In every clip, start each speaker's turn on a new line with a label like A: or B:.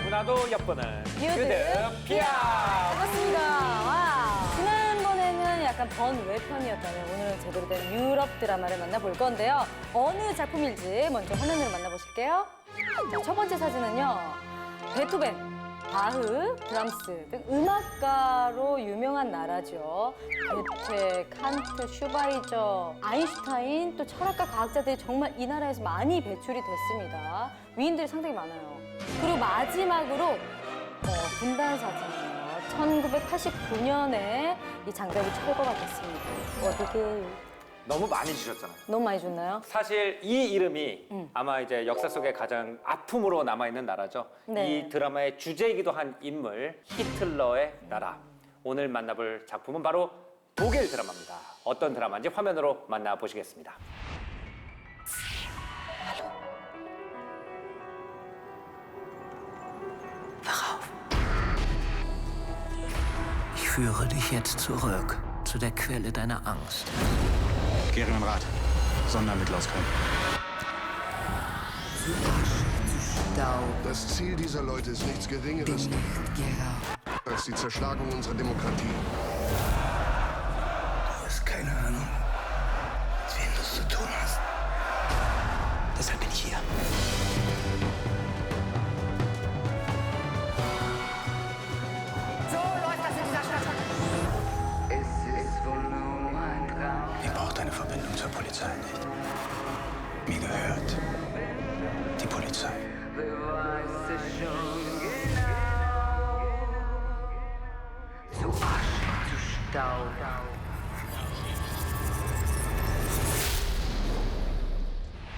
A: 누구나도 엿보는
B: 뉴드피아! 반갑습니다. 와. 지난번에는 약간 번외편이었다면 오늘은 제대로 된 유럽 드라마를 만나볼 건데요. 어느 작품일지 먼저 화면으로 만나보실게요. 자, 첫 번째 사진은요. 베토벤, 바흐, 브람스 등 음악가로 유명한 나라죠. 괴테, 칸트, 슈바이저, 아인슈타인, 또 철학가 과학자들이 정말 이 나라에서 많이 배출이 됐습니다. 위인들이 상당히 많아요. 그리고 마지막으로 분단 사진이에요. 1989년에 이 장벽이 철거가 됐습니다. 어떻게
A: 너무 많이 주셨잖아요.
B: 너무 많이 줬나요?
A: 사실 이 이름이 아마 이제 역사 속에 가장 아픔으로 남아있는 나라죠.
B: 네.
A: 이 드라마의 주제이기도 한 인물 히틀러의 나라. 오늘 만나볼 작품은 바로 독일 드라마입니다. 어떤 드라마인지 화면으로 만나보시겠습니다.
C: Ich führe dich jetzt zurück zu der Quelle deiner Angst.
D: Gehrenrat, Sonderermittler aus Köln.
E: Das Ziel dieser Leute ist nichts Geringeres als die Zerschlagung unserer Demokratie.
C: Du hast keine Ahnung, mit wem du es zu tun hast. Deshalb bin ich hier. Ich brauche deine Verbindung zur Polizei nicht. Mir gehört die Polizei.
F: Zu Asche, zu Staub.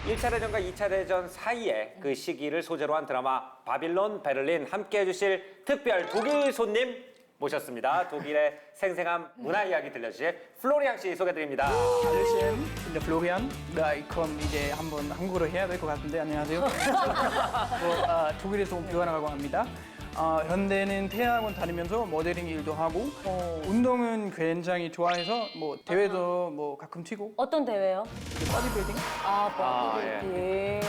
A: 일차 대전과 2차 대전 사이에 그 시기를 소재로 한 드라마 바빌론 베를린 함께 해주실 특별 독일 손님 모셨습니다. 독일의 생생한 문화 이야기 들려주실 플로리앙 씨 소개드립니다.
G: Hallöchen, ich bin der Florian. Ich komme 이제 한번 한국으로 해야 될 것 같은데 안녕하세요. 독일에서 온 뷰아라고 합니다. 현대는 대학원 다니면서 모델링 일도 하고 운동은 굉장히 좋아해서 뭐 대회도 뭐 가끔 튀고
B: 어떤 대회요?
G: 바디빌딩
B: 버디빌딩.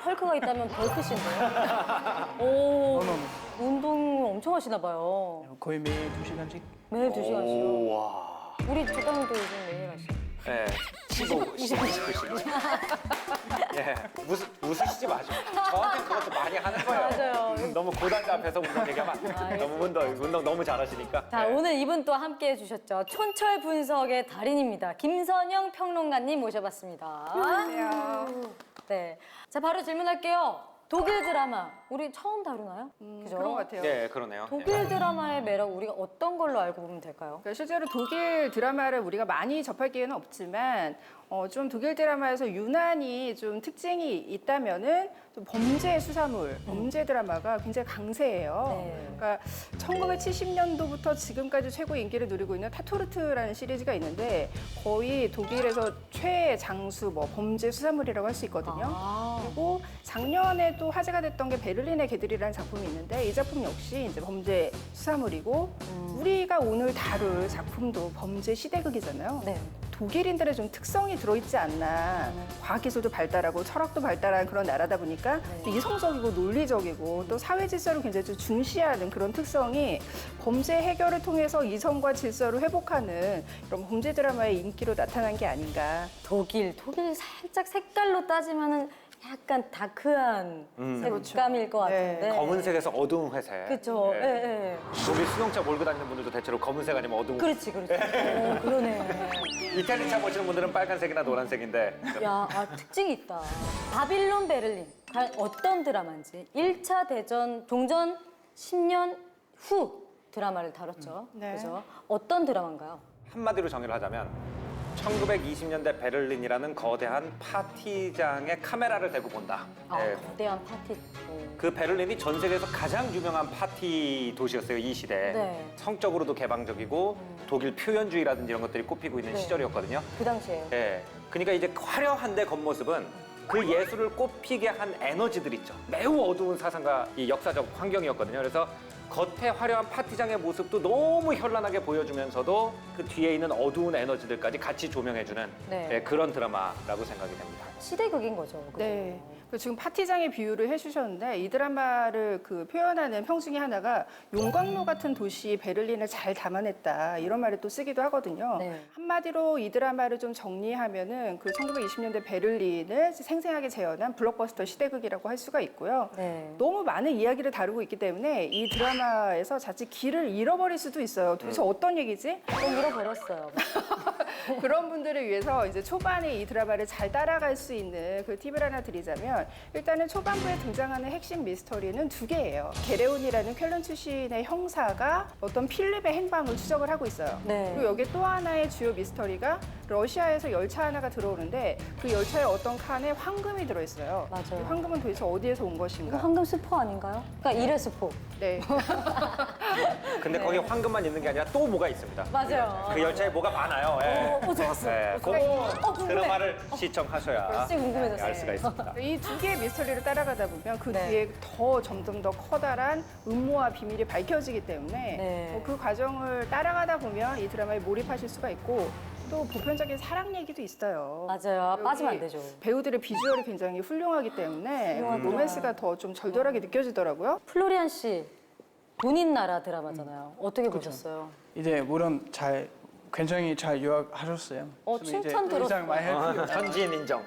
B: 헐크가 있다면 벌크신데요? 오, 운동 엄청 하시나 봐요.
G: 거의 매일 2시간씩.
B: 매일 2시간씩요.
A: 와.
B: 우리 조당도 요즘 매일 하시죠.
A: 네. 15. 예. 웃으시지 마시고. 저한테 그것도 많이 하는 거예요.
B: 맞아요.
A: 너무 고단자 앞에서 운동 얘기하면 안 돼요. 너무 운동 너무 잘하시니까.
B: 자,
A: 네.
B: 오늘 이분 또 함께 해주셨죠. 촌철 분석의 달인입니다. 김선영 평론가님 모셔봤습니다. 안녕하세요. 네. 자, 바로 질문할게요. 독일 드라마, 우리 처음 다루나요? 그죠?
H: 그런 것 같아요.
A: 네, 그러네요.
B: 독일 드라마의 매력, 우리가 어떤 걸로 알고 보면 될까요?
H: 그러니까 실제로 독일 드라마를 우리가 많이 접할 기회는 없지만 좀 독일 드라마에서 유난히 좀 특징이 있다면은 좀 범죄 수사물, 범죄 드라마가 굉장히 강세예요.
B: 네.
H: 그러니까 1970년도부터 지금까지 최고 인기를 누리고 있는 타토르트라는 시리즈가 있는데 거의 독일에서 최장수 뭐 범죄 수사물이라고 할 수 있거든요. 그리고 작년에 또 화제가 됐던 게 베를린의 개들이라는 작품이 있는데 이 작품 역시 이제 범죄 수사물이고 우리가 오늘 다룰 작품도 범죄 시대극이잖아요.
B: 네.
H: 독일인들의 좀 특성이 들어있지 않나. 과학기술도 발달하고 철학도 발달한 그런 나라다 보니까 또 이성적이고 논리적이고 또 사회 질서를 굉장히 좀 중시하는 그런 특성이 범죄 해결을 통해서 이성과 질서를 회복하는 이런 범죄 드라마의 인기로 나타난 게 아닌가.
B: 독일 살짝 색깔로 따지면은 약간 다크한 색감일 것
H: 네.
B: 같은데.
A: 검은색에서 어두운 회색.
B: 그쵸.
A: 네.
B: 예, 예.
A: 독일 수동차 몰고 다니는 분들도 대체로 검은색 아니면 어두운.
B: 그렇지. 오, 그러네.
A: 이태리 차 보시는 분들은 빨간색이나 노란색인데.
B: 야, 특징이 있다. 바빌론 베를린. 과연 어떤 드라마인지 1차 대전 종전 10년 후 드라마를 다뤘죠.
H: 네.
B: 그죠? 어떤 드라마인가요?
A: 한마디로 정의를 하자면 1920년대 베를린이라는 거대한 파티장에 카메라를 대고 본다. 예,
B: 거대한 파티.
A: 그 베를린이 전 세계에서 가장 유명한 파티 도시였어요, 이 시대에.
B: 네.
A: 성적으로도 개방적이고 독일 표현주의라든지 이런 것들이 꼽히고 있는
B: 네.
A: 시절이었거든요.
B: 그 당시에.
A: 예. 그러니까 이제 화려한데 겉모습은 그 예술을 꽃피게 한 에너지들 있죠. 매우 어두운 사상과 이 역사적 환경이었거든요. 그래서 겉에 화려한 파티장의 모습도 너무 현란하게 보여주면서도 그 뒤에 있는 어두운 에너지들까지 같이 조명해주는
B: 네.
A: 예, 그런 드라마라고 생각이 됩니다.
B: 시대극인 거죠. 그죠?
H: 네. 지금 파티장의 비유를 해주셨는데 이 드라마를 그 표현하는 평 중에 하나가 용광로 같은 도시 베를린을 잘 담아냈다 이런 말을 또 쓰기도 하거든요.
B: 네.
H: 한마디로 이 드라마를 좀 정리하면은 그 1920년대 베를린을 생생하게 재현한 블록버스터 시대극이라고 할 수가 있고요.
B: 네.
H: 너무 많은 이야기를 다루고 있기 때문에 이 드라마에서 자칫 길을 잃어버릴 수도 있어요. 도대체 어떤 얘기지?
B: 좀 잃어버렸어요.
H: 그런 분들을 위해서 이제 초반에 이 드라마를 잘 따라갈 수 있는 그 팁을 하나 드리자면 일단은 초반부에 등장하는 핵심 미스터리는 두 개예요. 게레온이라는 쾰른 출신의 형사가 어떤 필립의 행방을 추적을 하고 있어요.
B: 네.
H: 그리고 여기 또 하나의 주요 미스터리가 러시아에서 열차 하나가 들어오는데 그 열차에 어떤 칸에 황금이 들어있어요.
B: 맞아요.
H: 이 황금은 도대체 어디에서 온
B: 이거
H: 것인가?
B: 황금 스포 아닌가요? 그러니까 일회 스포.
H: 네.
A: 근데 거기 황금만 있는 게 아니라 또 뭐가 있습니다.
B: 맞아요.
A: 그 열차에 뭐가 많아요. 예.
B: 좋았어.
A: 네, 꼭 드라마를 시청하셔야
B: 진짜 궁금해졌어요.
A: 알 수가 있습니다.
H: 이 두 개의 미스터리를 따라가다 보면 그
B: 네.
H: 뒤에 더 점점 더 커다란 음모와 비밀이 밝혀지기 때문에
B: 네.
H: 그 과정을 따라가다 보면 이 드라마에 몰입하실 수가 있고 또 보편적인 사랑 얘기도 있어요.
B: 맞아요.
H: 여기
B: 빠지면 안 되죠.
H: 배우들의 비주얼이 굉장히 훌륭하기 때문에 로맨스가 더 좀 절절하게 느껴지더라고요.
B: 플로리안 씨, 돈인 나라 드라마잖아요. 어떻게 보셨어요?
G: 이제 물론 굉장히 잘 요약하셨어요. 저는 이제
B: 칭찬
G: 더 이상 많이 할 필요 없어요.
A: 현지인 인정.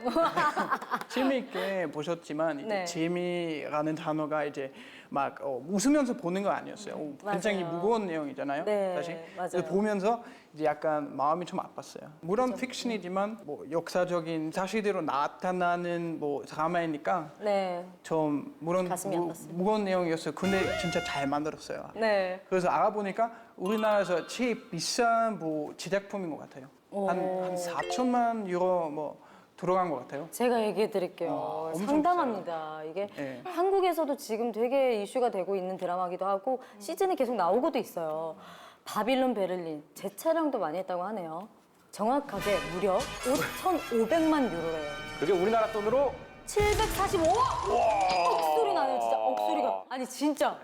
G: 재미있게 보셨지만 이제
B: 네.
G: 재미라는 단어가 이제 막 웃으면서 보는 거 아니었어요. 굉장히
B: 맞아요.
G: 무거운 내용이잖아요.
B: 네,
G: 사실.
B: 맞아요.
G: 그래서 보면서 이제 약간 마음이 좀 아팠어요. 물론 픽션이지만 뭐 역사적인 사실대로 나타나는 뭐 드라마이니까
B: 네.
G: 좀 물론
B: 가슴이 아팠어요.
G: 무거운 내용이었어요. 근데 진짜 잘 만들었어요.
B: 네.
G: 그래서 알아보니까 우리나라에서 제일 비싼 뭐 제작품인 것 같아요. 한 4천만 유로 뭐 들어간 것 같아요.
B: 제가 얘기해 드릴게요.
G: 엄청
B: 상당합니다. 이게
G: 네.
B: 한국에서도 지금 되게 이슈가 되고 있는 드라마기도 하고 시즌이 계속 나오고도 있어요. 바빌론 베를린 재촬영도 많이 했다고 하네요. 정확하게 무려 5,500만 유로래요.
A: 그게 우리나라 돈으로
B: 745억! 억소리 나네요, 진짜. 억소리가. 아니, 진짜.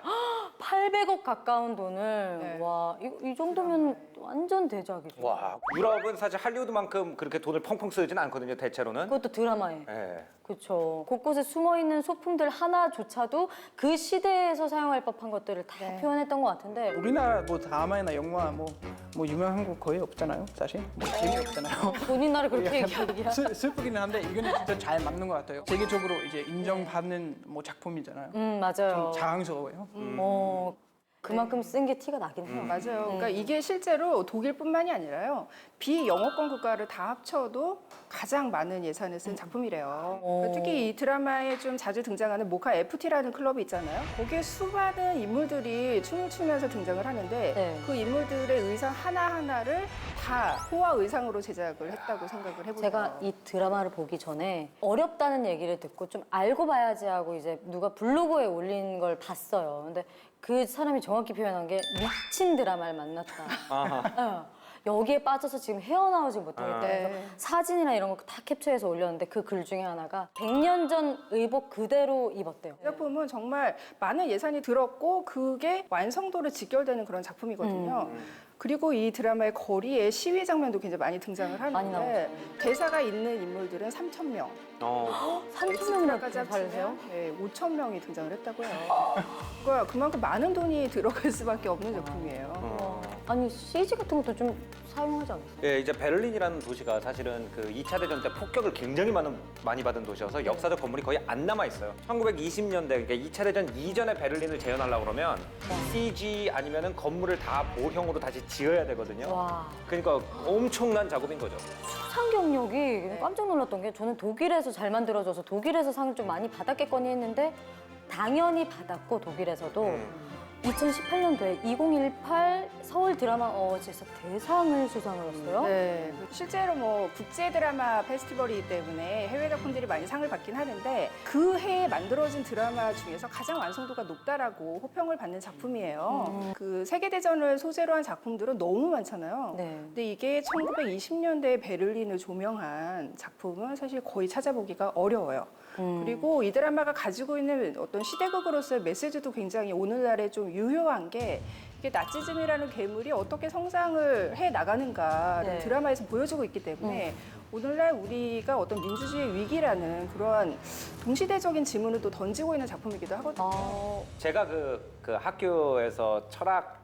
B: 800억 가까운 돈을.
H: 네.
B: 와, 이 정도면 완전 대작이죠.
A: 와 유럽은 사실 할리우드만큼 그렇게 돈을 펑펑 쓰진 않거든요. 대체로는.
B: 그것도 드라마에.
A: 예.
B: 그렇죠. 곳곳에 숨어있는 소품들 하나조차도 그 시대에서 사용할 법한 것들을 다 표현했던 것 같은데.
G: 우리나라 뭐 드라마나 영화 뭐 유명한 거 거의 없잖아요, 사실. 뭐 재미없잖아요.
B: 본인 나를 그렇게 얘기하기야.
G: 슬프기는 한데 이거는 진짜 잘 맞는 것 같아요. 세계적으로 이제 인정받는 뭐 작품이잖아요.
B: 맞아요.
G: 좀 자랑스러워요.
B: 그만큼 쓴 게 티가 나긴 해요.
H: 맞아요. 그러니까 이게 실제로 독일뿐만이 아니라요. 비영어권 국가를 다 합쳐도 가장 많은 예산을 쓴 작품이래요. 그러니까 특히 이 드라마에 좀 자주 등장하는 모카 FT라는 클럽이 있잖아요. 거기에 수많은 인물들이 춤을 추면서 등장을 하는데
B: 네.
H: 그 인물들의 의상 하나하나를 다 호화 의상으로 제작을 했다고 생각을 해보세요.
B: 제가 이 드라마를 보기 전에 어렵다는 얘기를 듣고 좀 알고 봐야지 하고 이제 누가 블로그에 올린 걸 봤어요. 근데 그 사람이 정확히 표현한 게 미친 드라마를 만났다. 어. 여기에 빠져서 지금 헤어나오지 못하겠다. 그래서
H: 네.
B: 사진이나 이런 거 다 캡처해서 올렸는데 그 글 중에 하나가 100년 전 의복 그대로 입었대요.
H: 이 작품은 정말 많은 예산이 들었고 그게 완성도를 직결되는 그런 작품이거든요. 그리고 이 드라마의 거리에 시위 장면도 굉장히 많이 등장을
B: 많이
H: 하는데 대사가 있는 인물들은 3,000명.
B: 3,000명이나
H: 엑스트라까지 네, 5,000명이 등장을 했다고요. 그러니까 그만큼 많은 돈이 들어갈 수밖에 없는 작품이에요.
B: 아니 CG 같은 것도 좀 사용하지 않았어요?
A: 예, 이제 베를린이라는 도시가 사실은 그 2차 대전 때 폭격을 굉장히 많이 받은 도시여서 역사적 건물이 거의 안 남아 있어요. 1920년대 그러니까 2차 대전 이전에 베를린을 재현하려고 그러면 CG 아니면은 건물을 다 모형으로 다시 지어야 되거든요.
B: 와.
A: 그러니까 엄청난 작업인 거죠.
B: 수상 경력이 깜짝 놀랐던 게 저는 독일에서 잘 만들어져서 독일에서 상을 좀 많이 받았겠거니 했는데 당연히 받았고 독일에서도 2018년도에 2018 서울 드라마 어워즈에서 대상을 수상을 했어요.
H: 네, 실제로 뭐 국제 드라마 페스티벌이기 때문에 해외 작품들이 많이 상을 받긴 하는데 그 해에 만들어진 드라마 중에서 가장 완성도가 높다라고 호평을 받는 작품이에요. 그 세계 대전을 소재로 한 작품들은 너무 많잖아요.
B: 네.
H: 근데 이게 1920년대 베를린을 조명한 작품은 사실 거의 찾아보기가 어려워요. 그리고 이 드라마가 가지고 있는 어떤 시대극으로서의 메시지도 굉장히 오늘날에 좀 유효한 게 이게 나치즘이라는 괴물이 어떻게 성장을 해 나가는가를
B: 네.
H: 드라마에서 보여주고 있기 때문에 오늘날 우리가 어떤 민주주의 위기라는 그러한 동시대적인 질문을 또 던지고 있는 작품이기도 하거든요.
A: 제가 그 학교에서 철학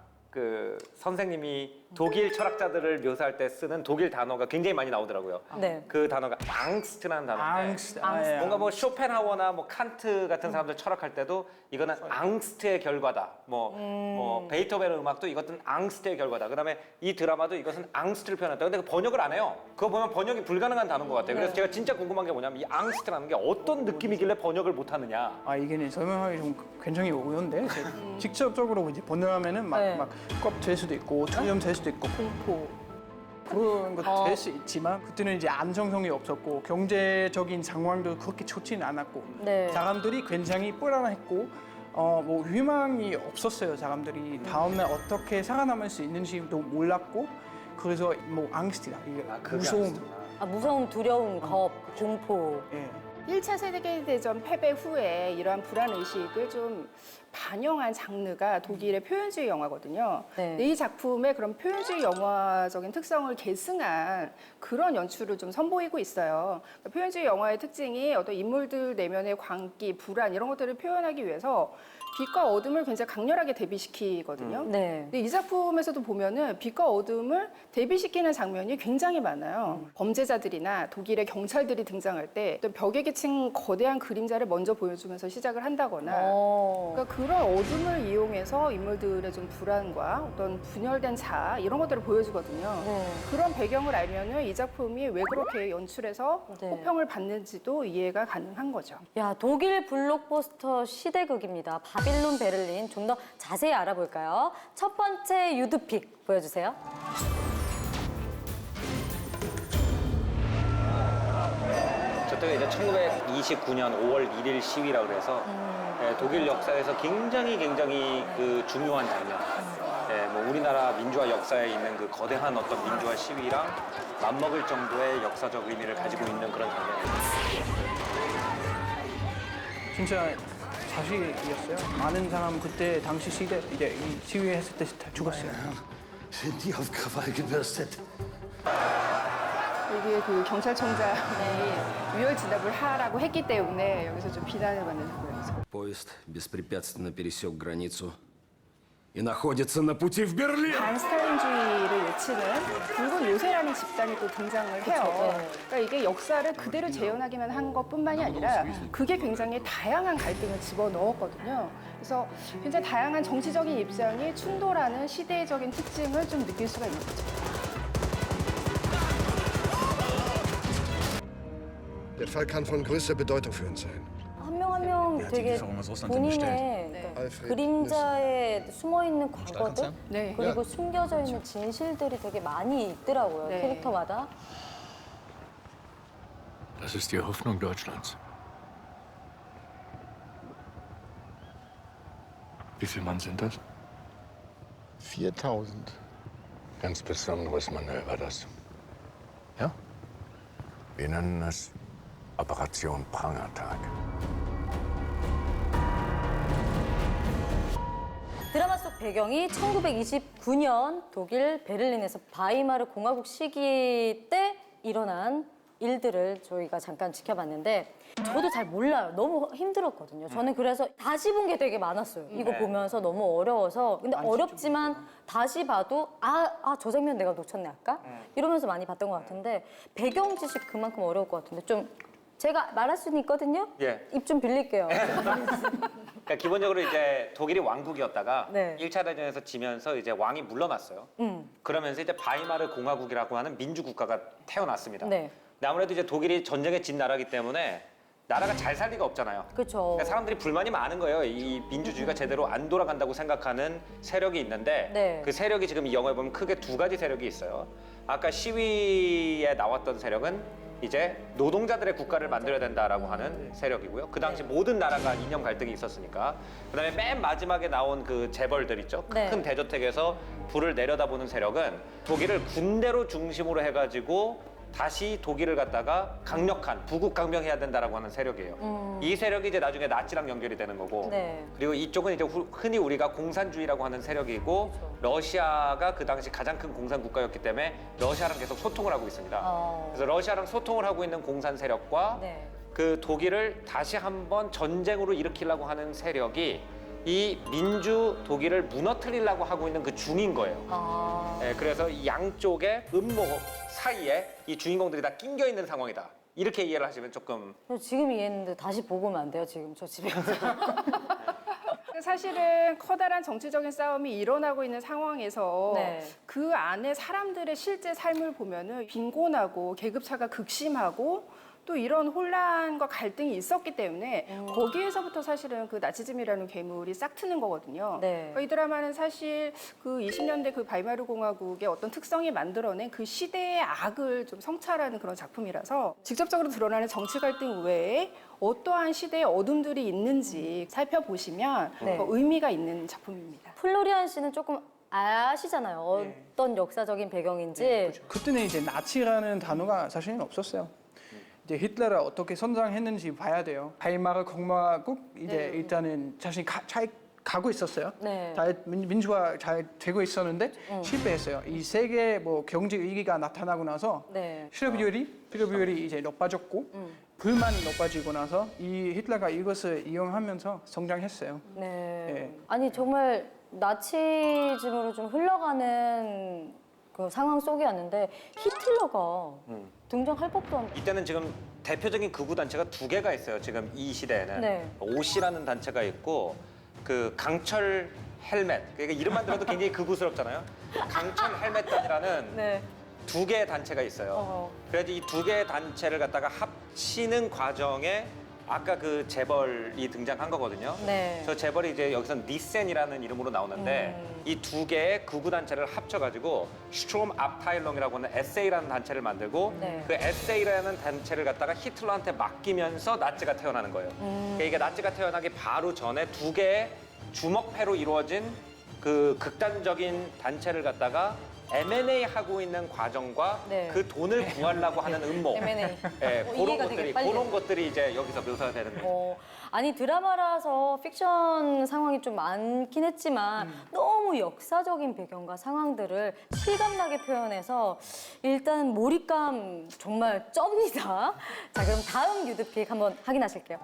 A: 선생님이 독일 철학자들을 묘사할 때 쓰는 독일 단어가 굉장히 많이 나오더라고요.
B: 네.
A: 그 단어가 앙스트라는 단어인데
G: 앙스트. 아, 예.
A: 뭔가 뭐 쇼펜하워나 뭐 칸트 같은 사람들 철학할 때도 이거는 앙스트의 결과다. 뭐 베이토벤의 음악도 이것은 앙스트의 결과다. 그다음에 이 드라마도 이것은 앙스트를 표현했다. 근데 그 번역을 안 해요. 그거 보면 번역이 불가능한 단어인 것 같아요. 그래서 제가 진짜 궁금한 게 뭐냐면 이 앙스트라는 게 어떤 느낌이길래 번역을 못 하느냐.
G: 아 이게 설명하기 좀 굉장히 어려운데 제가 직접적으로 이제 번역하면은
B: 네.
G: 막겁될 수도 있고 투염될 수도 있고 공포 그런 것도 될 수 있지만 그때는 이제 안정성이 없었고 경제적인 상황도 그렇게 좋지는 않았고
B: 네.
G: 사람들이 굉장히 불안했고 뭐 희망이 없었어요. 사람들이 다음날 어떻게 살아남을 수 있는지도 몰랐고 그래서 뭐 앙스티다 이게
A: 그게
G: 무서움.
A: 앙스트구나.
B: 무서움, 두려움, 겁, 공포.
G: 예.
H: 1차 세계대전 패배 후에 이러한 불안의식을 좀 반영한 장르가 독일의 표현주의 영화거든요.
B: 네.
H: 근데 이 작품의 그런 표현주의 영화적인 특성을 계승한 그런 연출을 좀 선보이고 있어요. 그러니까 표현주의 영화의 특징이 어떤 인물들 내면의 광기, 불안 이런 것들을 표현하기 위해서 빛과 어둠을 굉장히 강렬하게 대비시키거든요.
B: 네.
H: 근데 이 작품에서도 보면은 빛과 어둠을 대비시키는 장면이 굉장히 많아요. 범죄자들이나 독일의 경찰들이 등장할 때 어떤 벽에 갇힌 거대한 그림자를 먼저 보여주면서 시작을 한다거나 그러니까 그런 어둠을 이용해서 인물들의 좀 불안과 어떤 분열된 자아 이런 것들을 보여주거든요.
B: 네.
H: 그런 배경을 알면은 이 작품이 왜 그렇게 연출해서
B: 네.
H: 호평을 받는지도 이해가 가능한 거죠.
B: 야, 독일 블록버스터 시대극입니다. 바빌론 베를린 좀 더 자세히 알아볼까요? 첫 번째 유드픽 보여주세요.
A: 저때가 이제 1929년 5월 1일 시위라고 그래서 독일 역사에서 굉장히 그 중요한 장면. 뭐 우리나라 민주화 역사에 있는 그 거대한 어떤 민주화 시위랑 맞먹을 정도의 역사적 의미를 가지고 있는 그런 장면입니다.
G: 진짜 사실이었어요. 많은 사람 그때 당시 시대 이제 이 시위했을 때 다 죽었어요.
E: Sind die auf Krawall gebürstet?
H: 이게 그 경찰청장이 유혈 진압을 하라고 했기 때문에 여기서 좀 비난을 받는 장면이죠.
I: Поезд беспрепятственно пересек границу и находится на пути в Берлин.
H: 반스탈린주의를 외치는 붉은 요새라는 집단이 또 등장을 해요. 그러니까 이게 역사를 그대로 재현하기만 한 것뿐만이 아니라 그게 굉장히 다양한 갈등을 집어넣었거든요. 그래서 굉장히 다양한 정치적인 입장이 충돌하는 시대적인 특징을 좀 느낄 수가 있는 거죠.
E: Der Fall kann von größter Bedeutung für uns sein.
B: 한 명 한 명 되게
D: Lieferung aus Russland
B: 본인의 그러니까
E: Alfred
B: 그림자에 숨어있는 과거들
H: 네.
B: 그리고 숨겨져 있는 진실들이 되게 많이 있더라고요.
H: 네.
B: 캐릭터마다.
J: Das ist die Hoffnung Deutschlands. Wie viele Mann sind das?
E: 4000.
J: Ganz besonderes Manöver, das. Ja? Wir nennen es Operation Prangertag.
B: 드라마 속 배경이 1929년 독일 베를린에서 바이마르 공화국 시기 때 일어난 일들을 저희가 잠깐 지켜봤는데 저도 잘 몰라요. 너무 힘들었거든요. 저는 그래서 다시 본 게 되게 많았어요. 이거 보면서 너무 어려워서. 근데 어렵지만 다시 봐도 저 장면 내가 놓쳤네 아까? 이러면서 많이 봤던 것 같은데 배경 지식 그만큼 어려울 것 같은데 좀 제가 말할 수는 있거든요?
A: 예.
B: 입 좀 빌릴게요.
A: 그러니까 기본적으로 이제 독일이 왕국이었다가
B: 네.
A: 1차 대전에서 지면서 이제 왕이 물러났어요. 그러면서 이제 바이마르 공화국이라고 하는 민주 국가가 태어났습니다.
B: 네.
A: 근데 아무래도 이제 독일이 전쟁에 진 나라기 때문에 나라가 잘 살 리가 없잖아요.
B: 그렇죠.
A: 그러니까 사람들이 불만이 많은 거예요. 이 민주주의가 제대로 안 돌아간다고 생각하는 세력이 있는데
B: 네.
A: 그 세력이 지금 이 영화에 보면 크게 두 가지 세력이 있어요. 아까 시위에 나왔던 세력은 이제 노동자들의 국가를 만들어야 된다라고 하는 세력이고요. 그 당시 모든 나라가 이념 갈등이 있었으니까. 그다음에 맨 마지막에 나온 그 재벌들 있죠.
B: 네.
A: 큰 대저택에서 불을 내려다보는 세력은 독일을 군대로 중심으로 해가지고 다시 독일을 갖다가 강력한 부국 강병해야 된다라고 하는 세력이에요. 이 세력이 이제 나중에 나치랑 연결이 되는 거고,
B: 네.
A: 그리고 이쪽은 이제 흔히 우리가 공산주의라고 하는 세력이고, 러시아가 그 당시 가장 큰 공산 국가였기 때문에 러시아랑 계속 소통을 하고 있습니다. 그래서 러시아랑 소통을 하고 있는 공산 세력과
B: 네.
A: 그 독일을 다시 한번 전쟁으로 일으키려고 하는 세력이 이 민주 독일을 무너뜨리려고 하고 있는 그 중인 거예요. 예, 그래서 이 양쪽의 음모 사이에 이 주인공들이 다 낑겨 있는 상황이다. 이렇게 이해를 하시면 조금.
B: 지금 이해했는데 다시 보고 오면 안 돼요? 지금 저 집에 가서.
H: 사실은 커다란 정치적인 싸움이 일어나고 있는 상황에서
B: 네.
H: 그 안에 사람들의 실제 삶을 보면은 빈곤하고 계급차가 극심하고 또 이런 혼란과 갈등이 있었기 때문에 거기에서부터 사실은 그 나치즘이라는 괴물이 싹 트는 거거든요.
B: 네.
H: 그러니까 이 드라마는 사실 그 20년대 그 바이마르 공화국의 어떤 특성이 만들어낸 그 시대의 악을 좀 성찰하는 그런 작품이라서 직접적으로 드러나는 정치 갈등 외에 어떠한 시대의 어둠들이 있는지 살펴보시면
B: 네.
H: 의미가 있는 작품입니다.
B: 플로리안 씨는 조금 아시잖아요. 어떤 역사적인 배경인지.
G: 그때는 이제 나치라는 단어가 사실은 없었어요. 이제 히틀러를 어떻게 선장했는지 봐야 돼요. 바이마르 공화국 이제 일단은 자신이 잘 가고 있었어요.
B: 네.
G: 잘 민주화 잘 되고 있었는데 실패했어요. 이 세계 뭐 경제 위기가 나타나고 나서
B: 네.
G: 실업률이 이제 높아졌고 불만이 높아지고 나서 이 히틀러가 이것을 이용하면서 성장했어요.
B: 네.
G: 예.
B: 아니 정말 나치즘으로 좀 흘러가는 그 상황 속이었는데 히틀러가 등장할 법도 않고.
A: 이때는 지금 대표적인 극우 단체가 두 개가 있어요. 지금 이 시대에는
B: 네.
A: 오시라는 단체가 있고 그 강철 헬멧. 그러니까 이름만 들어도 굉장히 극우스럽잖아요. 강철 헬멧단이라는
B: 네.
A: 두 개의 단체가 있어요. 그래서 이 두 개의 단체를 갖다가 합치는 과정에 아까 그 재벌이 등장한 거거든요.
B: 네.
A: 저 재벌이 이제 여기서 니센이라는 이름으로 나오는데 이 두 개의 극우 단체를 합쳐가지고 슈트롬 압타일롱이라고 하는 에세이라는 단체를 만들고
B: 네.
A: 그 에세이라는 단체를 갖다가 히틀러한테 맡기면서 나치가 태어나는 거예요. 그러니까 이게 나치가 태어나기 바로 전에 두 개의 주먹패로 이루어진 그 극단적인 단체를 갖다가 M&A 하고 있는 과정과
B: 네.
A: 그 돈을 구하려고 하는 음모.
B: M&A.
A: 예,
B: 이해가 되게 빨리
A: 그런
B: 돼요.
A: 것들이 이제 여기서 묘사가 되는 거예요.
B: 아니 드라마라서 픽션 상황이 좀 많긴 했지만 너무 역사적인 배경과 상황들을 실감나게 표현해서 일단 몰입감 정말 쩝니다. 자 그럼 다음 유드픽 한번 확인하실게요.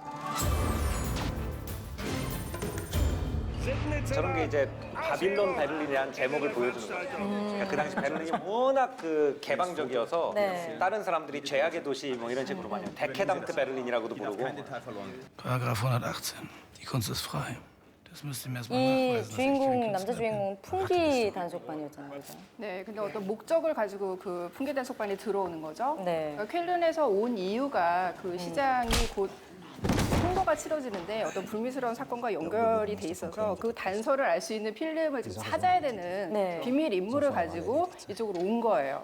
A: 저런 게 이제 바빌론 베를린이라는 제목을 보여주는 거죠. 그러니까 그 당시 베를린이 워낙 그 개방적이어서
B: 네.
A: 다른 사람들이 죄악의 도시 뭐 이런 식으로 많이 데케당트 베를린이라고도 부르고.
C: Paragraph 118. Die Kunst ist frei. Das müsst ihr mir erstmal
B: 이
C: nachweisen. dass ich kein
B: 주인공
C: Künstler
B: 남자
C: bin.
B: 주인공 풍기 단속반이었잖아요. 그죠?
H: 네, 근데 어떤 목적을 가지고 그 풍계단 속반에 들어오는 거죠.
B: 네.
H: 그러니까 쾰른에서 온 이유가 그 시장이 곧 선거가 치러지는데 어떤 불미스러운 사건과 연결이 돼 있어서 그 단서를 알 수 있는 필름을 지금 찾아야 되는
B: 네.
H: 비밀 인물을 가지고 이쪽으로 온 거예요.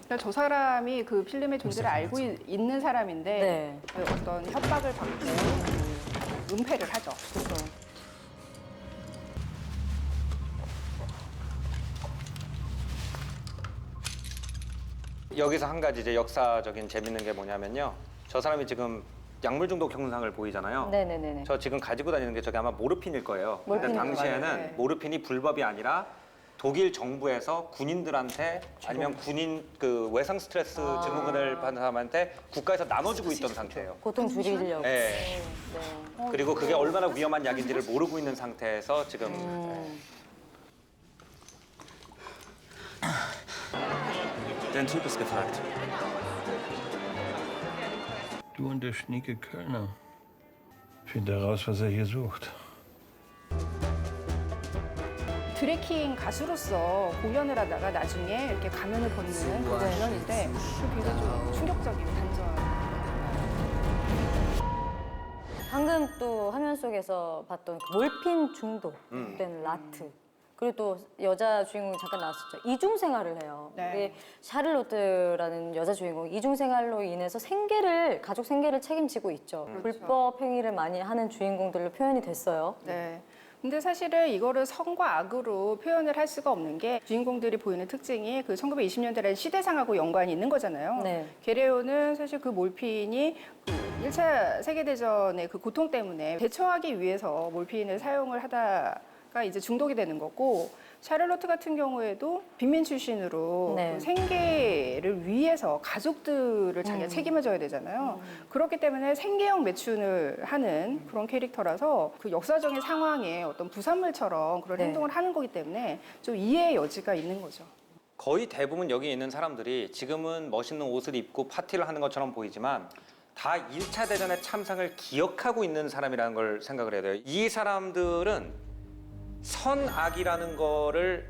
H: 그러니까 저 사람이 그 필름의 존재를 알고 있는 사람인데
B: 네.
H: 어떤 협박을 받고 은폐를 하죠.
B: 그렇죠.
A: 여기서 한 가지 이제 역사적인 재밌는 게 뭐냐면요. 저 사람이 지금 약물 중독 형상을 보이잖아요.
B: 네네네.
A: 저 지금 가지고 다니는 게 저게 아마 모르핀일 거예요. 근데
B: 모르핀일
A: 당시에는
H: 거예요. 네.
A: 모르핀이 불법이 아니라 독일 정부에서 군인들한테 아니면 군인 그 외상 스트레스 증후군을 받는 사람한테 국가에서 나눠주고 있던 상태예요.
B: 고통 줄이려고.
A: 네. 그리고 그게 얼마나 위험한 약인지를 모르고 있는 상태에서 지금
D: Dein Typ ist gefragt.
C: Du und der schnieke Kölner. Find heraus, was er hier sucht.
H: 드래킹 가수로서 공연을 하다가 나중에 이렇게 가면을 벗는 그런 공연인데 굉장히 좀 충격적이고 단전.
B: 방금 또 화면 속에서 봤던 그 몰핀 중독된 라트. 그리고 또 여자 주인공이 잠깐 나왔었죠. 이중생활을 해요.
H: 네.
B: 우리 샤를로트라는 여자 주인공 이중생활로 인해서 가족 생계를 책임지고 있죠. 불법 행위를 많이 하는 주인공들로 표현이 됐어요.
H: 네. 근데 사실은 이거를 선과 악으로 표현을 할 수가 없는 게 주인공들이 보이는 특징이 그 1920년대라는 시대상하고 연관이 있는 거잖아요.
B: 네.
H: 게레오는 사실 그 몰핀이 그 1차 세계대전의 그 고통 때문에 대처하기 위해서 몰핀을 사용을 하다가 이제 중독이 되는 거고 샤를로트 같은 경우에도 빈민 출신으로
B: 네.
H: 그 생계를 위해서 가족들을 자기가 책임을 져야 되잖아요. 그렇기 때문에 생계형 매춘을 하는 그런 캐릭터라서 그 역사적인 상황에 어떤 부산물처럼 그런
B: 네.
H: 행동을 하는 거기 때문에 좀 이해의 여지가 있는 거죠.
A: 거의 대부분 여기 있는 사람들이 지금은 멋있는 옷을 입고 파티를 하는 것처럼 보이지만 다 1차 대전의 참상을 기억하고 있는 사람이라는 걸 생각을 해야 돼요. 이 사람들은 선악이라는 거를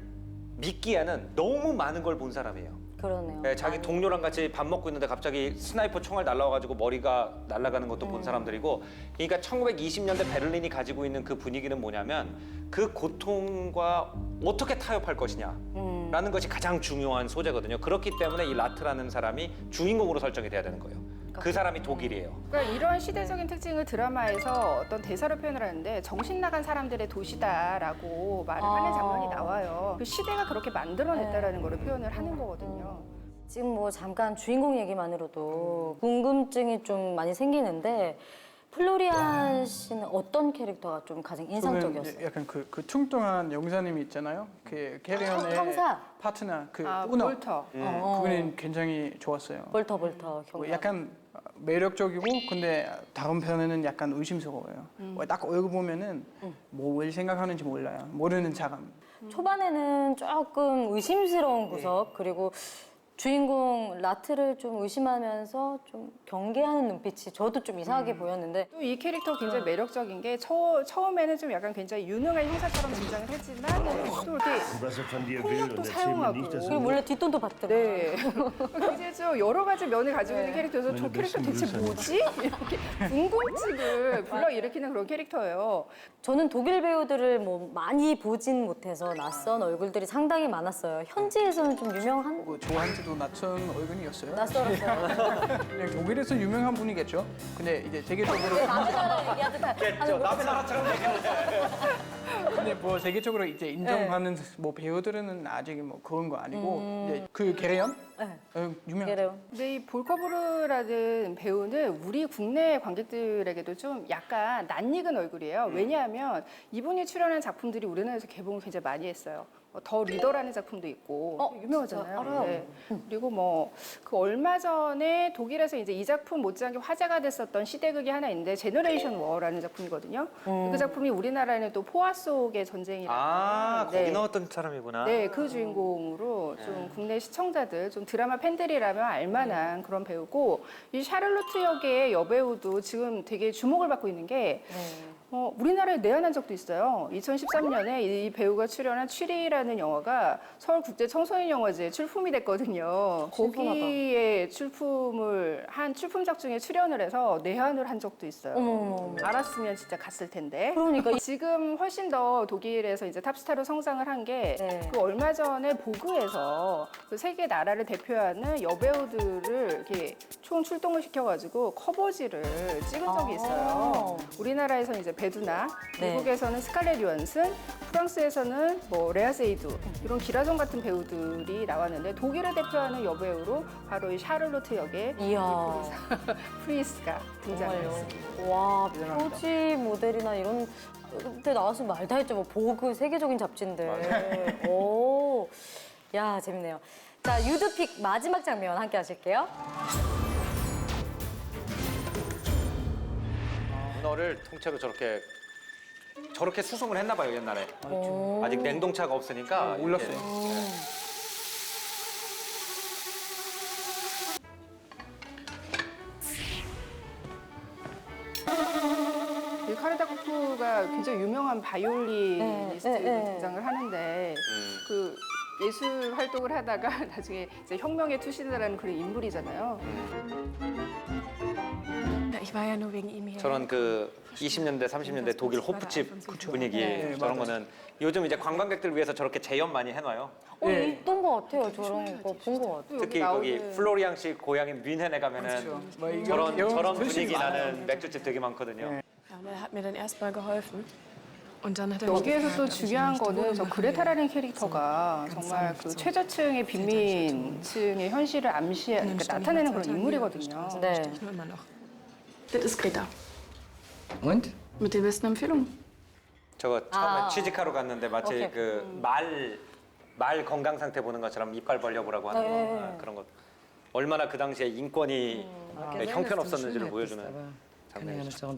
A: 믿기에는 너무 많은 걸 본 사람이에요.
B: 그러네요.
A: 네, 자기 동료랑 같이 밥 먹고 있는데 갑자기 스나이퍼 총알 날라와가지고 머리가 날아가는 것도 본 사람들이고, 그러니까 1920년대 베를린이 가지고 있는 그 분위기는 뭐냐면 그 고통과 어떻게 타협할 것이냐라는 것이 가장 중요한 소재거든요. 그렇기 때문에 이 라트라는 사람이 주인공으로 설정이 돼야 되는 거예요. 그 사람이 독일이에요.
H: 그러니까 이런 시대적인 특징을 드라마에서 어떤 대사로 표현을 하는데 정신 나간 사람들의 도시다라고 말을 하는 장면이 나와요. 그 시대가 그렇게 만들어냈다라는 거를 표현을 하는 거거든요.
B: 지금 뭐 잠깐 주인공 얘기만으로도 궁금증이 좀 많이 생기는데 플로리안 씨는 어떤 캐릭터가 좀 가장
G: 저는
B: 인상적이었어요?
G: 약간 그 퉁뚱한 용사님이 있잖아요. 그 게레온의
B: 형사.
G: 파트너 그
H: 아,
G: 우너.
H: 볼터.
G: 그분은 굉장히 좋았어요.
B: 볼터 형사.
G: 약간 매력적이고 근데 다른 편에는 약간 의심스러워요. 딱 얼굴 보면은 뭘 생각하는지 몰라요. 모르는 사람.
B: 초반에는 조금 의심스러운 구석 그리고 주인공 라트를 좀 의심하면서 좀 경계하는 눈빛이 저도 좀 이상하게 보였는데
H: 또 이 캐릭터 굉장히 매력적인 게 처음에는 좀 약간 굉장히 유능한 형사처럼 등장을 했지만 또 이렇게 폭력도 사용하고
B: 그리고 몰래 뒷돈도 받더라고요.
H: 네. 굉장히 좀 여러 가지 면을 가지고 있는 캐릭터여서 저 캐릭터 대체 뭐지? 이렇게 궁금증을 불러일으키는 그런 캐릭터예요.
B: 저는 독일 배우들을 뭐 많이 보진 못해서 낯선 얼굴들이 상당히 많았어요. 현지에서는 좀 유명한
G: 뭐 좋아한지도 낯선 얼굴이었어요.
B: 낯설었어요.
G: 그냥 독일에서 유명한 분이겠죠. 근데 이제 세계적으로
B: 남의 나라 얘기하듯
A: 남의 나라처럼 얘기하는데.
G: 근데 뭐 세계적으로 이제 인정하는 뭐 배우들은 아직 뭐 그런 거 아니고 이제 그 게레온 유명.
B: 게레온.
H: 근데 이 볼커브르라는 배우는 우리 국내 관객들에게도 좀 약간 낯익은 얼굴이에요. 왜냐하면 이분이 출연한 작품들이 우리나라에서 개봉을 굉장히 많이 했어요. 더 리더라는 작품도 있고 유명하잖아요.
B: 진짜? 알아요.
H: 네. 그리고 뭐 그 얼마 전에 독일에서 이제 이 작품 못지않게 화제가 됐었던 시대극이 하나 있는데 제너레이션 워라는 작품이거든요. 그 작품이 우리나라에는 또 포화 속의 전쟁이라는
A: 아, 거기
H: 네.
A: 나왔던 사람이구나.
H: 네, 그 주인공으로 좀 국내 시청자들, 좀 드라마 팬들이라면 알만한 그런 배우고 이 샤를로트 역의 여배우도 지금 되게 주목을 받고 있는 게 우리나라에 내한한 적도 있어요. 2013년에 이 배우가 출연한 취리라는 영화가 서울국제청소년영화제에 출품이 됐거든요. 거기에 출품을 한 출품작 중에 출연을 해서 내한을 한 적도 있어요. 알았으면 진짜 갔을 텐데.
B: 그러니까
H: 지금 훨씬 더 독일에서 이제 탑스타로 성장을 한 게 그
B: 네.
H: 얼마 전에 보그에서 그 세계 나라를 대표하는 여배우들을 이렇게 총 출동을 시켜가지고 커버지를 찍은 적이 있어요. 우리나라에서 이제 베두나,
B: 네.
H: 미국에서는 스칼렛 요한슨, 프랑스에서는 뭐 레아 세이두 이런 기라성 같은 배우들이 나왔는데 독일을 대표하는 여배우로 바로 이 샤를로트 역의
B: 이야.
H: 프리스가 등장했습니다.
B: 와, 표지 모델이나 이런 데 나왔으면 말다 했죠. 뭐 보그 세계적인 잡지인데. 오, 야 재밌네요. 자, 유드픽 마지막 장면 함께 하실게요.
A: 문어를 통째로 저렇게 수송을 했나 봐요, 옛날에. 아직 냉동차가 없으니까.
G: 몰랐어요.
A: 이렇게.
H: 이 카르다코프가 굉장히 유명한 바이올리니스트로 등장을 하는데 그 예술 활동을 하다가 나중에 이제 혁명에 투신이라는 그런 인물이잖아요.
A: 저런 그 20년대, 30년대 독일 호프집 분위기
G: 네,
A: 저런
G: 맞아요.
A: 거는 요즘 이제 관광객들 위해서 저렇게 재현 많이 해놔요.
B: 있던 것 같아요. 저런 거 본 것 같아요.
A: 특히 거기 플로리앙 씨 고향인 뮌헨에 가면은
G: 뭐 이거
A: 저런
G: 이런
A: 분위기
G: 분식이
A: 나는
G: 많아요.
A: 맥주집 되게 많거든요.
G: 네.
K: Ja, und er hat mir dann erstmal geholfen.
H: 여기에서 또 중요한 거는 저 그레타라는 캐릭터가 정말 그 최저층의 빈민층의 현실을 그러니까 나타내는 그런 인물이거든요.
B: 네.
K: Das ist Greta.
C: Und?
K: Mit den besten Empfehlungen.
A: 저거 처음에
B: 아.
A: 취직하러 갔는데 마치
B: 오케이.
A: 그 말 건강 상태 보는 것처럼 이빨 벌려보라고 하는
B: 네.
A: 거 그런 것. 얼마나 그 당시에 인권이 형편없었는지를 보여주는 장면이죠.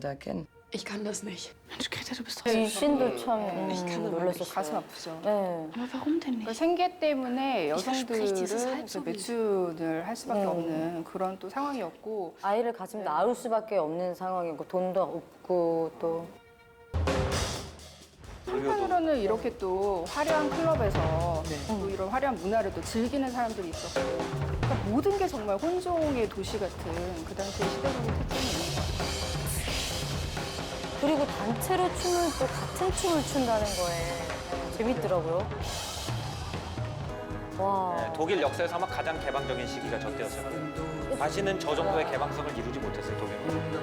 K: Ich kann das nicht. Mensch, Greta, du bist doch
B: 이
K: so
B: 씬도 참
H: 가슴
B: 놀랐었어요.
H: 아프죠.
B: 네.
K: Aber warum denn
H: 그
K: nicht?
H: 생계 때문에
K: verspreche dieses
H: 여성들을
K: Halbsowie.
H: 매춘을 할 수밖에 없는 그런 또 상황이었고
B: 아이를 가지면 낳을 수밖에 없는 상황이고 돈도 없고 또
H: 한편으로는 이렇게 또 화려한 클럽에서 또 이런 화려한 문화를 또 즐기는 사람들이 있었고 그러니까 모든 게 정말 혼종의 도시 같은 그 당시의 시대적인 특징이 있는 것 같아요.
B: 그리고 단체로 춤을 또 같은 춤을 춘다는 거에 재밌더라고요. 와.
A: 네, 독일 역사에서 아마 가장 개방적인 시기가 저때였을 거예요. 다시는 저 정도의 개방성을 이루지 못했어요, 독일은.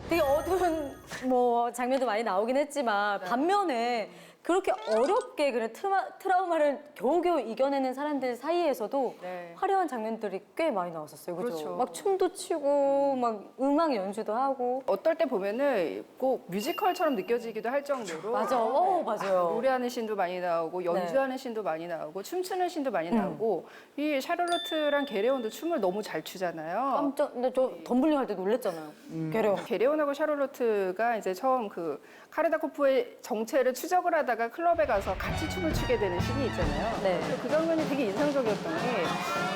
B: 되게 어두운 뭐 장면도 많이 나오긴 했지만 반면에 그렇게 어렵게 그런 트라우마를 겨우겨우 이겨내는 사람들 사이에서도
H: 네.
B: 화려한 장면들이 꽤 많이 나왔었어요. 그죠?
H: 그렇죠.
B: 막 춤도 추고 막 음악 연주도 하고.
H: 어떨 때 보면은 꼭 뮤지컬처럼 느껴지기도 할 정도로
B: 맞아. 맞아요.
H: 노래하는 씬도 많이 나오고 연주하는 씬도 많이 나오고 춤추는 씬도 많이 나오고 이 샤를로트랑 게레온도 춤을 너무 잘 추잖아요.
B: 근데 저 덤블링 할 때 놀랬잖아요. 게려.
H: 게레온하고 샤를로트가 이제 처음 그 카르다코프의 정체를 추적을 하다가 클럽에 가서 같이 춤을 추게 되는 씬이 있잖아요.
B: 네.
H: 그 장면이 되게 인상적이었던 게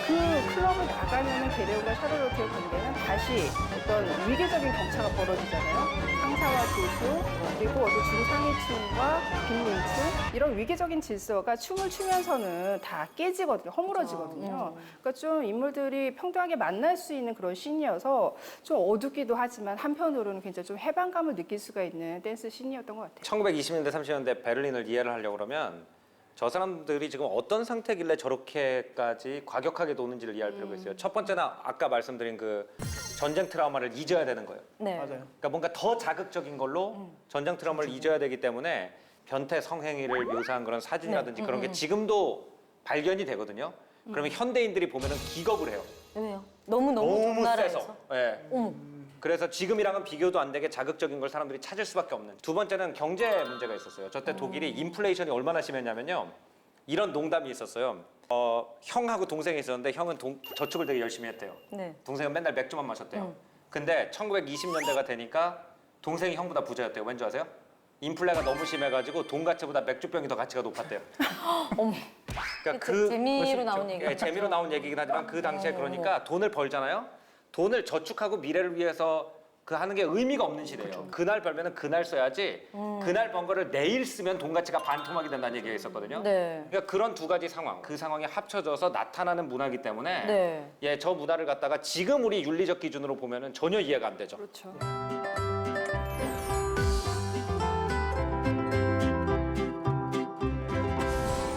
H: 그 클럽을 나가면은 게레온과 샤를로트의 관계는 다시 어떤 위계적인 격차가 벌어지잖아요. 상사와 교수 그리고 어떤 중상위층과 빈민층 이런 위계적인 질서가 춤을 추면서는 다 깨지거든요. 허물어지거든요. 그러니까 좀 인물들이 평등하게 만날 수 있는 그런 씬이어서 좀 어둡기도 하지만 한편으로는 굉장히 좀 해방감을 느낄 수가 있는 댄스 씬이었던 것 같아요.
A: 1920년대, 30년대 베를린을 이해를 하려고 그러면 저 사람들이 지금 어떤 상태길래 저렇게까지 과격하게 노는지를 이해할 필요가 있어요. 첫 번째는 아까 말씀드린 그 전쟁 트라우마를 잊어야 되는 거예요.
B: 네.
G: 맞아요.
A: 그러니까 뭔가 더 자극적인 걸로 전쟁 트라우마를 잊어야 되기 때문에 변태 성행위를 묘사한 그런 사진이라든지 그런 게 지금도 발견이 되거든요. 그러면 현대인들이 보면은 기겁을 해요.
B: 왜요? 너무
A: 세서.
B: 나라에서.
A: 예. 그래서 지금이랑은 비교도 안 되게 자극적인 걸 사람들이 찾을 수밖에 없는. 두 번째는 경제 문제가 있었어요. 저때 독일이 인플레이션이 얼마나 심했냐면요. 이런 농담이 있었어요. 형하고 동생이 있었는데 형은 저축을 되게 열심히 했대요.
B: 네.
A: 동생은 맨날 맥주만 마셨대요. 근데 1920년대가 되니까 동생이 형보다 부자였대요. 왠지 아세요? 인플레가 너무 심해가지고 돈 가치보다 맥주병이 더 가치가 높았대요. 그러니까
B: 재미로 나온 얘기.
A: 예, 재미로 나온 얘기긴 하지만 그 당시에 그러니까 돈을 벌잖아요. 돈을 저축하고 미래를 위해서 그 하는 게 의미가 없는 시대예요. 그날 벌면은 그날 써야지. 그날 번 거를 내일 쓰면 돈 가치가 반토막이 된다는 얘기가 있었거든요.
B: 네.
A: 그러니까 그런 두 가지 상황, 그 상황이 합쳐져서 나타나는 문화이기 때문에
B: 네.
A: 예, 저 문화를 갖다가 지금 우리 윤리적 기준으로 보면은 전혀 이해가 안 되죠.
H: 그렇죠.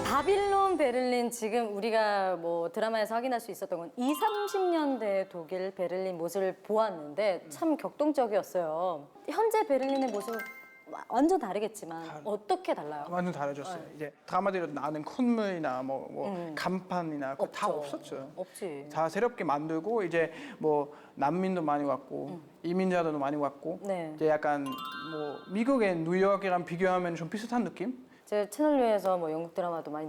B: 바빌론 베를린 지금 우리가 뭐 드라마에서 확인할 수 있었던 건 20, 30년대 독일 베를린 모습을 보았는데 참 격동적이었어요. 현재 베를린의 모습은 완전 다르겠지만 어떻게 달라요?
G: 완전 달라졌어요. 이제 드라마대로 나는 콘물이나 뭐 간판이나 그거 다 없었죠.
B: 없지.
G: 다 새롭게 만들고 이제 뭐 난민도 많이 왔고 이민자들도 많이 왔고
B: 네.
G: 이제 약간 뭐 미국의 뉴욕이랑 비교하면 좀 비슷한 느낌?
B: 제가 채널유에서 뭐 영국 드라마도 많이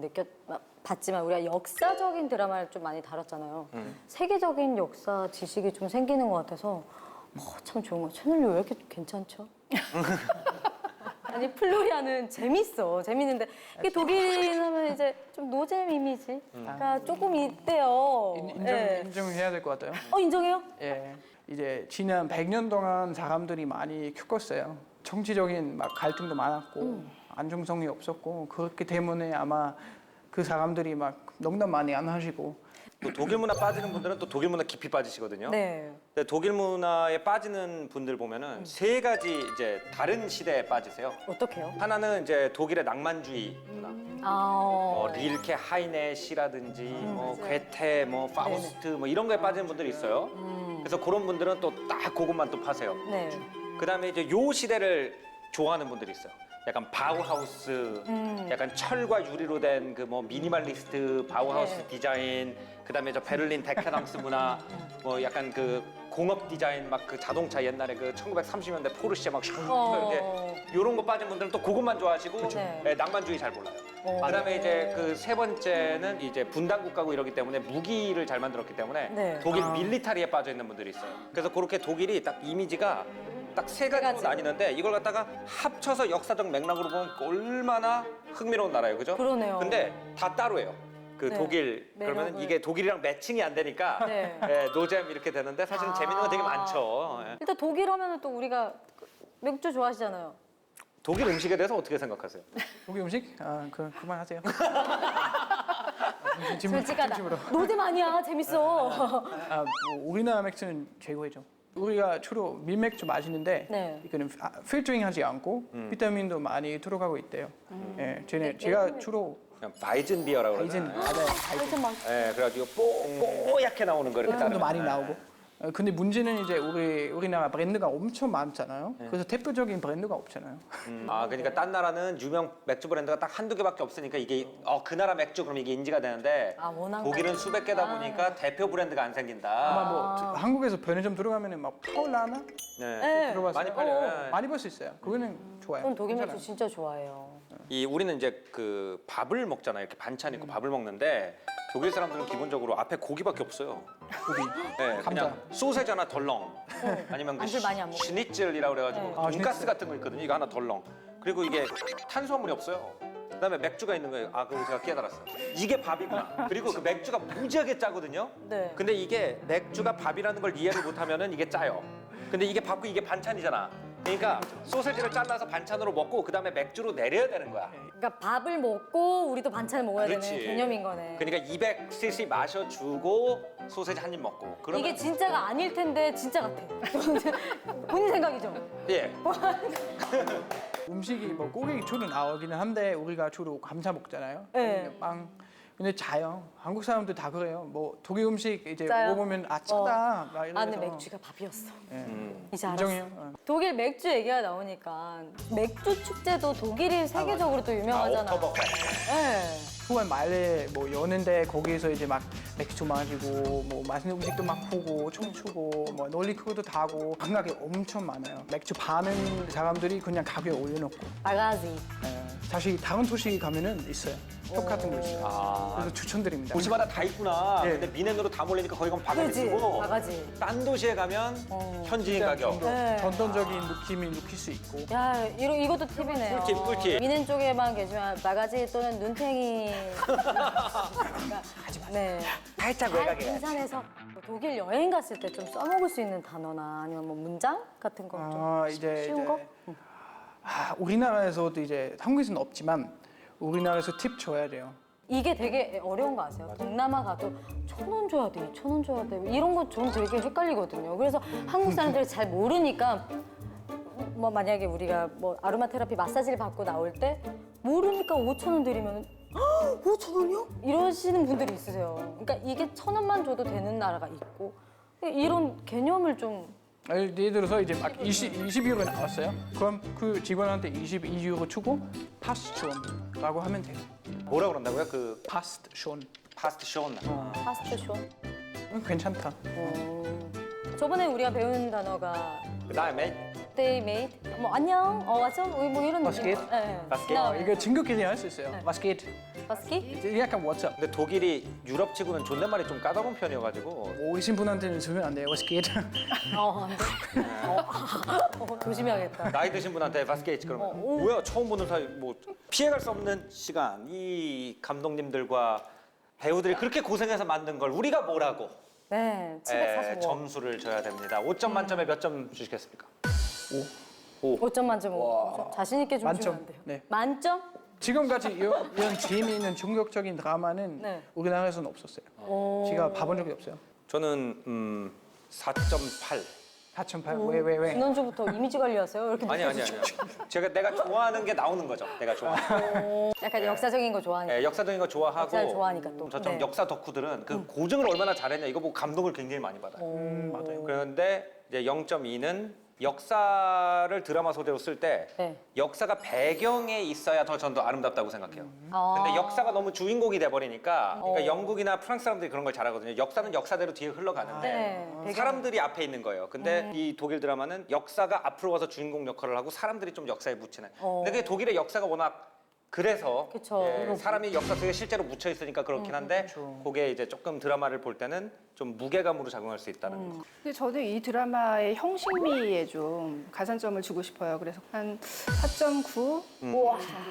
B: 봤지만 우리가 역사적인 드라마를 좀 많이 다뤘잖아요. 세계적인 역사 지식이 좀 생기는 것 같아서 참 좋은 거. 채널유 왜 이렇게 괜찮죠? 아니 플로리아는 재밌어. 재밌는데 이게 독일 하면 이제 좀 노잼 이미지가 조금 있대요.
G: 인정해야 될 것 같아요.
B: 인정해요?
G: 예, 이제 지난 100년 동안 사람들이 많이 겪었어요. 정치적인 막 갈등도 많았고 안정성이 없었고 그렇기 때문에 아마 그 사람들이 막 농담 많이 안 하시고
A: 또 독일 문화 빠지는 분들은 또 독일 문화 깊이 빠지시거든요.
B: 네.
A: 근데 독일 문화에 빠지는 분들 보면은 세 가지 이제 다른 시대에 빠지세요.
B: 어떡해요?
A: 하나는 이제 독일의 낭만주의 문화. 릴케 하이네시라든지 뭐 괴테, 뭐 파우스트 뭐 이런 거에 빠지는 분들이 있어요. 그래서 그런 분들은 또 딱 그것만 또 파세요.
B: 네.
A: 그다음에 이제 요 시대를 좋아하는 분들이 있어요. 약간 바우하우스, 약간 철과 유리로 된 그 뭐 미니멀리스트 바우하우스
B: 네.
A: 디자인, 그다음에 저 베를린 데카담스 문화, 뭐 약간 그 공업 디자인 막 그 자동차 옛날에 그 1930년대 포르쉐 막 이렇게 요런 거 빠진 분들은 또 그것만 좋아하시고
B: 네.
A: 네, 낭만주의 잘 몰라요. 그다음에 이제 그 세 번째는 이제 분단 국가고 이러기 때문에 무기를 잘 만들었기 때문에
B: 네.
A: 독일 밀리타리에 빠져 있는 분들이 있어요. 그래서 그렇게 독일이 딱 이미지가 딱 세 가지로 나뉘는데 이걸 갖다가 합쳐서 역사적 맥락으로 보면 얼마나 흥미로운 나라예요, 그죠?
B: 그러네요.
A: 근데 다 따로예요. 그
B: 네.
A: 독일 그러면
B: 매력을.
A: 이게 독일이랑 매칭이 안 되니까
B: 네.
A: 예, 노잼 이렇게 되는데 사실은 재밌는 거 되게 많죠. 예.
B: 일단 독일 하면은 또 우리가 맥주 좋아하시잖아요.
A: 독일 음식에 대해서 어떻게 생각하세요?
G: 독일 음식? 그만하세요.
B: 솔직하다. 노잼 아니야. 재밌어.
G: 뭐 우리나라 맥주는 최고이죠. 우리가 주로 밀맥주 마시는데
B: 네.
G: 이거는 필터링하지 않고 비타민도 많이 들어가고 있대요. 예, 제가 주로
A: 그냥 바이즌 비어라고
G: 바이젠
A: 그러잖아요.
G: 맞아요.
B: 하여튼 막
A: 예, 그래가지고 뽀얗게 나오는 거 이렇게
G: 바이젠도
A: 따르면.
G: 많이 나오고. 근데 문제는 이제 우리나라 브랜드가 엄청 많잖아요. 그래서 대표적인 브랜드가 없잖아요.
A: 그러니까 딴 나라는 유명 맥주 브랜드가 딱 한두 개밖에 없으니까 이게 그 나라 맥주 그럼 이게 인지가 되는데
B: 워낙
A: 독일은 수백 개다 보니까 대표 브랜드가 안 생긴다.
G: 아마 뭐 한국에서 편의점 들어가면은 막 파울라나
A: 네.
G: 들어봤어요.
A: 많이 팔려요. 예.
G: 많이 볼 수 있어요. 그거는 좋아요.
B: 전 독일 맥주
G: 괜찮아요.
B: 진짜 좋아해요.
A: 우리는 이제 그 밥을 먹잖아요. 이렇게 반찬 있고 밥을 먹는데 독일 사람들은 기본적으로 앞에 고기밖에 없어요.
G: 고기.
A: 네,
G: 감자.
A: 그냥 소세지 하나 덜렁. 아니면 그
B: 안주를 많이 안 먹어요.
A: 슈니첼이라고 그래가지고
B: 네.
A: 돈가스
G: 슈니첼.
A: 같은 거 있거든요. 이거 하나 덜렁. 그리고 이게 탄수화물이 없어요. 그다음에 맥주가 있는 거예요. 그거 제가 깨달았어요. 이게 밥이구나. 그리고 그 맥주가 무지하게 짜거든요.
B: 네.
A: 근데 이게 맥주가 밥이라는 걸 이해를 못하면은 이게 짜요. 근데 이게 밥고 이게 반찬이잖아. 그러니까 소세지를 잘라서 반찬으로 먹고 그다음에 맥주로 내려야 되는 거야.
B: 그러니까 밥을 먹고 우리도 반찬을 먹어야
A: 그렇지.
B: 되는 개념인 거네.
A: 그러니까 200cc 마셔주고 소세지 한 입 먹고. 그러면
B: 이게 진짜가 아닐 텐데 진짜 같아. 본인 생각이죠?
A: 예.
G: 음식이 뭐 고기 주로 나오기는 한데 우리가 주로 감자 먹잖아요.
B: 네.
G: 빵. 근데 자요. 한국 사람들 다 그래요. 뭐 독일 음식 이제
B: 짜요?
G: 먹어보면 짜다. 막 이러면서.
B: 근데 맥주가 밥이었어.
G: 예.
B: 이제 알았어.
G: 인정해요.
B: 독일 맥주 얘기가 나오니까 맥주 축제도 독일이 세계적으로 또 유명하잖아요.
A: 옥토버페스트.
B: 네.
G: 후원 말에 뭐 여는데 거기에서 이제 막 맥주 마시고 뭐 맛있는 음식도 막 보고 춤추고 뭐 놀이터도 타고 관광객 엄청 많아요. 맥주 파는 사람들이 그냥 가격에 올려놓고.
B: 아가지.
G: 사실 다른 도시 가면은 있어요. 똑같은 거 있어요. 그래서 추천드립니다.
A: 도시마다 다 있구나.
G: 예.
A: 근데 미넨으로 다 몰리니까 거기 가면 바가지
B: 그지?
A: 쓰고
B: 바가지.
A: 딴 도시에 가면 현지인 가격.
B: 네.
G: 전통적인 느낌을 느낄 수 있고.
B: 야, 이것도 팁이네요.
A: 꿀팁.
B: 미넨 쪽에만 계시면 바가지 또는 눈탱이. 네.
A: 살짝
B: 잘
A: 외곽에.
B: 분산해서 독일 여행 갔을 때 좀 써먹을 수 있는 단어나 아니면 뭐 문장 같은 거 좀
G: 이제
B: 쉬운 거?
G: 우리나라에서도 이제 한국에서는 없지만 우리나라에서 팁 줘야 돼요.
B: 이게 되게 어려운 거 아세요? 동남아 가도 1,000원 줘야 돼, 2,000원 줘야 돼. 이런 거 좀 되게 헷갈리거든요. 그래서 한국 사람들이 잘 모르니까 뭐 만약에 우리가 뭐 아로마 테라피 마사지를 받고 나올 때 모르니까 5,000원 드리면 5,000원이요? 이러시는 분들이 있으세요. 그러니까 이게 1,000원만 줘도 되는 나라가 있고 이런 개념을 좀
G: 예를 들어서 이제 막 20유로 나왔어요. 그럼 그 직원한테 22유로 주고 파스트 쇼라고 하면 돼요.
A: 뭐라 그런다고요? 그
G: 파스트 쇼.
A: 파스트 쇼.
B: 파스트 쇼.
G: 괜찮다.
B: 저번에 우리가 배운 단어가
A: 그다음에
B: They made 뭐 안녕, 왔어? 뭐 이런
G: Was
B: 느낌.
G: geht?
B: 네.
A: Was geht?
B: 그다음에
G: 이거 진급끼리 할 수 있어요. Was geht?
B: 바스키?
G: 이게 약간 what's up.
A: 근데 독일이 유럽 치고는 존댓말이 좀 까다로운 편이어가지고
G: 오신 분한테는 쓰면 안 돼요. Was geht?
B: 안 돼? 조심해야겠다.
A: 나이 드신 분한테 바스케이츠 그러면 뭐야 처음 보는 사이 뭐 피해갈 수 없는 시간 이 감독님들과 배우들이 그렇게 고생해서 만든 걸 우리가 뭐라고
B: 네, 745.
A: 점수를 줘야 됩니다. 5점 만점에 몇 점 주시겠습니까?
B: 5점 만점 5. 자신 있게 좀
G: 만점.
B: 주면 안 돼요.
G: 네.
B: 만점?
G: 지금까지 이런 재미있는 충격적인 드라마는
B: 네.
G: 우리나라에서는 없었어요. 제가 봐본 적이 없어요.
A: 저는 4.8.
G: 4.8 왜?
B: 지난주부터 이미지 관리하세요? 이렇게
A: 아니. 내가 좋아하는 게 나오는 거죠. 내가 좋아하는.
B: 약간 역사적인 거 좋아하니까.
A: 네, 역사적인 거 좋아하고.
B: 역사를 좋아하니까 또.
A: 저처럼
B: 네.
A: 역사 덕후들은 그 고증을 얼마나 잘했냐 이거 보고 감동을 굉장히 많이 받아요.
G: 맞아요.
A: 그런데 이제 0.2는 역사를 드라마 소재로 쓸 때
B: 네.
A: 역사가 배경에 있어야 더 전 더 아름답다고 생각해요. 근데 역사가 너무 주인공이 돼버리니까 그러니까 영국이나 프랑스 사람들이 그런 걸 잘하거든요. 역사는 역사대로 뒤에 흘러가는데
B: 네, 배경.
A: 사람들이 앞에 있는 거예요. 근데 이 독일 드라마는 역사가 앞으로 와서 주인공 역할을 하고 사람들이 좀 역사에 묻히는. 근데 그게 독일의 역사가 워낙 그래서
B: 그쵸.
A: 사람이 역사 속에 실제로 묻혀 있으니까 그렇긴 한데 그게 이제 조금 드라마를 볼 때는 좀 무게감으로 작용할 수 있다는 거.
H: 근데 저는 이 드라마의 형식미에 좀 가산점을 주고 싶어요. 그래서 한 4.9 정도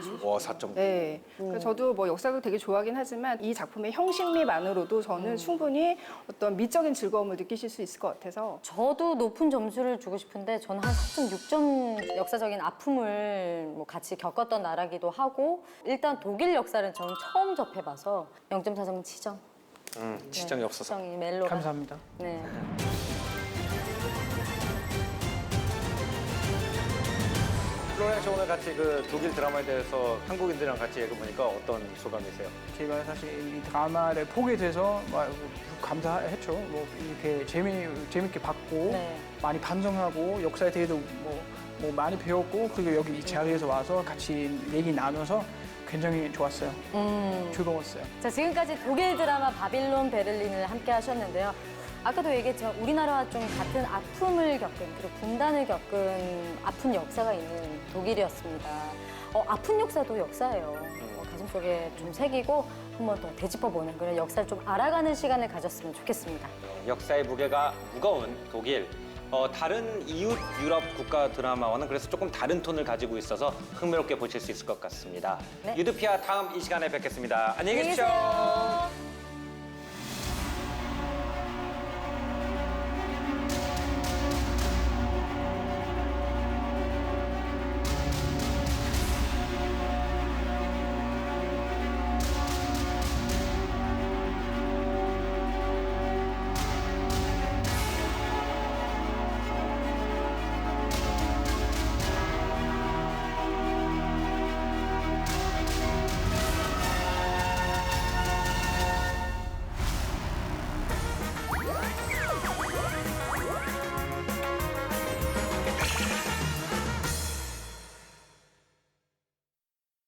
H: 주고 싶어요.
A: 와 4.9.
H: 네. 그러니까 저도 뭐 역사도 되게 좋아하긴 하지만 이 작품의 형식미만으로도 저는 충분히 어떤 미적인 즐거움을 느끼실 수 있을 것 같아서
B: 저도 높은 점수를 주고 싶은데 저는 한 4.6점 역사적인 아픔을 뭐 같이 겪었던 나라기도 하고 일단 독일 역사는 저는 처음 접해봐서 0.4점 치정.
A: 지정이 없어서.
B: 치정이 멜로가.
G: 감사합니다.
B: 네.
A: 로렌 씨 오늘 같이 그 독일 드라마에 대해서 한국인들이랑 같이 얘기해보니까 어떤 소감이세요?
G: 제가 사실 이 드라마를 보게 돼서 감사했죠. 뭐 이렇게 재밌게 봤고
B: 네.
G: 많이 반성하고 역사에 대해서 뭐 많이 배웠고 그리고 여기 이 자리에서 와서 같이 얘기 나눠서 굉장히 좋았어요. 즐거웠어요.
B: 자, 지금까지 독일 드라마 바빌론 베를린을 함께 하셨는데요. 아까도 얘기했지만 우리나라와 좀 같은 아픔을 겪은 그리고 분단을 겪은 아픈 역사가 있는 독일이었습니다. 아픈 역사도 역사예요. 가슴속에 좀 새기고 한 번 더 되짚어보는 그런 역사를 좀 알아가는 시간을 가졌으면 좋겠습니다.
A: 역사의 무게가 무거운 독일. 다른 이웃 유럽 국가 드라마와는 그래서 조금 다른 톤을 가지고 있어서 흥미롭게 보실 수 있을 것 같습니다.
B: 네.
A: 유드피아 다음 이 시간에 뵙겠습니다. 안녕히
B: 안녕히
A: 계십시오.
B: 계세요.